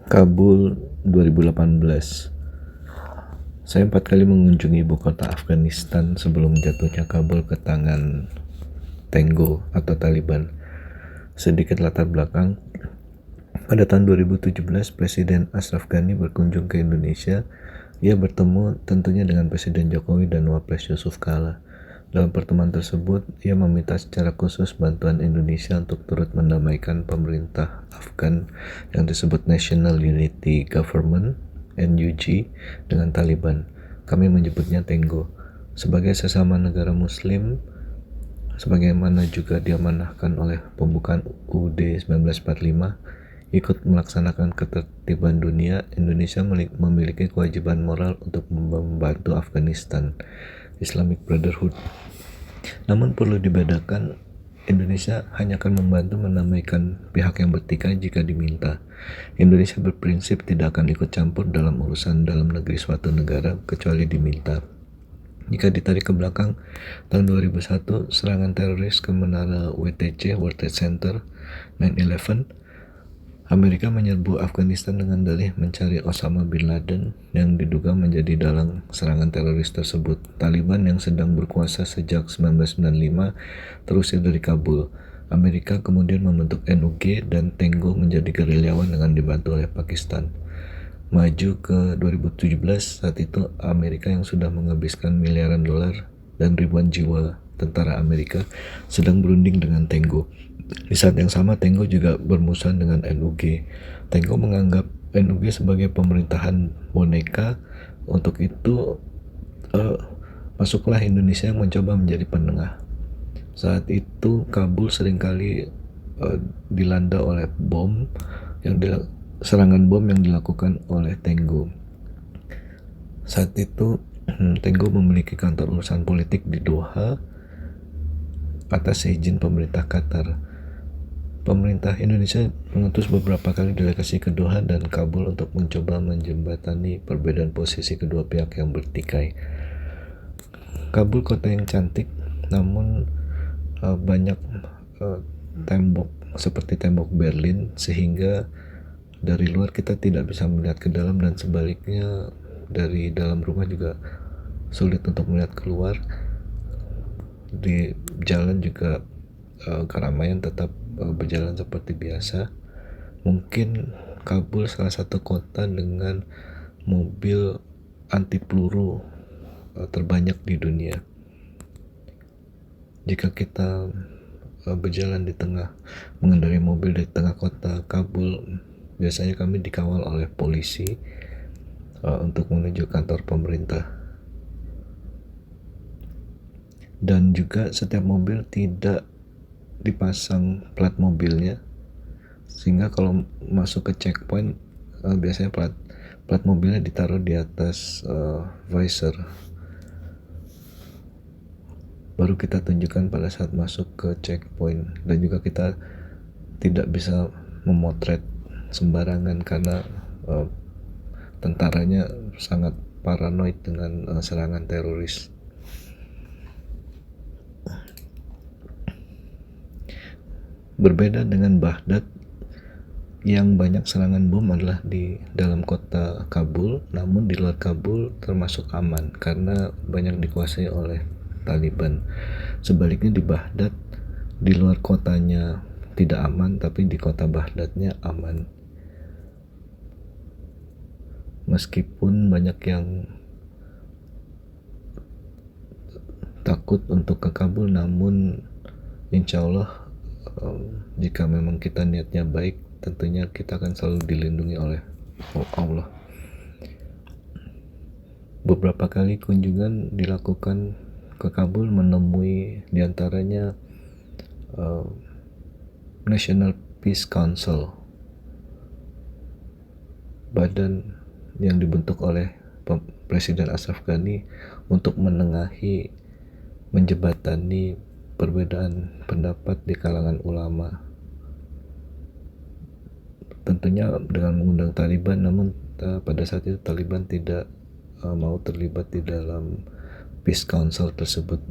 Kabul 2018. Saya 4 kali mengunjungi ibu kota Afghanistan sebelum jatuhnya Kabul ke tangan Tenggo atau Taliban. Sedikit latar belakang, pada tahun 2017 Presiden Ashraf Ghani berkunjung ke Indonesia. Ia bertemu tentunya dengan Presiden Jokowi dan Wapres Yusuf Kala. Dalam pertemuan tersebut, ia meminta secara khusus bantuan Indonesia untuk turut mendamaikan pemerintah Afgan yang disebut National Unity Government (NUG) dengan Taliban. Kami menyebutnya Tenggo. Sebagai sesama negara Muslim, sebagaimana juga diamanahkan oleh pembukaan UUD 1945, ikut melaksanakan ketertiban dunia, Indonesia memiliki kewajiban moral untuk membantu Afghanistan Islamic Brotherhood. Namun perlu dibedakan, Indonesia hanya akan membantu menamaikan pihak yang bertikai jika diminta. Indonesia berprinsip tidak akan ikut campur dalam urusan dalam negeri suatu negara kecuali diminta. Jika ditarik ke belakang, tahun 2001 serangan teroris ke menara WTC (World Trade Center) 9/11, Amerika menyerbu Afghanistan dengan dalih mencari Osama bin Laden yang diduga menjadi dalang serangan teroris tersebut. Taliban yang sedang berkuasa sejak 1995 terusir dari Kabul. Amerika kemudian membentuk NUG dan Tenggo menjadi gerilyawan dengan dibantu oleh Pakistan. Maju ke 2017, saat itu Amerika yang sudah menghabiskan miliaran dolar dan ribuan jiwa tentara Amerika sedang berunding dengan Tenggo. Di saat yang sama, Tenggo juga bermusuhan dengan NUG. Tenggo menganggap NUG sebagai pemerintahan boneka. Untuk itu, masuklah Indonesia yang mencoba menjadi penengah. Saat itu, Kabul seringkali dilanda oleh serangan bom yang dilakukan oleh Tenggo. Saat itu, Tenggo memiliki kantor urusan politik di Doha atas izin pemerintah Qatar. Pemerintah Indonesia mengutus beberapa kali delegasi ke Doha dan Kabul untuk mencoba menjembatani perbedaan posisi kedua pihak yang bertikai. Kabul kota yang cantik, namun banyak tembok seperti tembok Berlin, sehingga dari luar kita tidak bisa melihat ke dalam, dan sebaliknya dari dalam rumah juga sulit untuk melihat keluar. Di jalan juga keramaian tetap berjalan seperti biasa. Mungkin Kabul salah satu kota dengan mobil anti peluru terbanyak di dunia. Jika kita berjalan mengendarai mobil di tengah kota Kabul, biasanya kami dikawal oleh polisi untuk menuju kantor pemerintah. Dan juga setiap mobil tidak dipasang plat mobilnya, sehingga kalau masuk ke checkpoint biasanya plat mobilnya ditaruh di atas visor, baru kita tunjukkan pada saat masuk ke checkpoint. Dan juga kita tidak bisa memotret sembarangan karena tentaranya sangat paranoid dengan serangan teroris. Berbeda dengan Baghdad yang banyak serangan bom adalah di dalam kota Kabul, namun di luar Kabul termasuk aman karena banyak dikuasai oleh Taliban. Sebaliknya di Baghdad, di luar kotanya tidak aman, tapi di kota Baghdadnya aman. Meskipun banyak yang takut untuk ke Kabul, namun insya Allah jika memang kita niatnya baik, tentunya kita akan selalu dilindungi oleh Allah. Beberapa kali kunjungan dilakukan ke Kabul, menemui diantaranya National Peace Council, badan yang dibentuk oleh Presiden Ashraf Ghani untuk menjembatani perbedaan pendapat di kalangan ulama. Tentunya dengan mengundang Taliban, namun pada saat itu Taliban tidak mau terlibat di dalam Peace Council tersebut.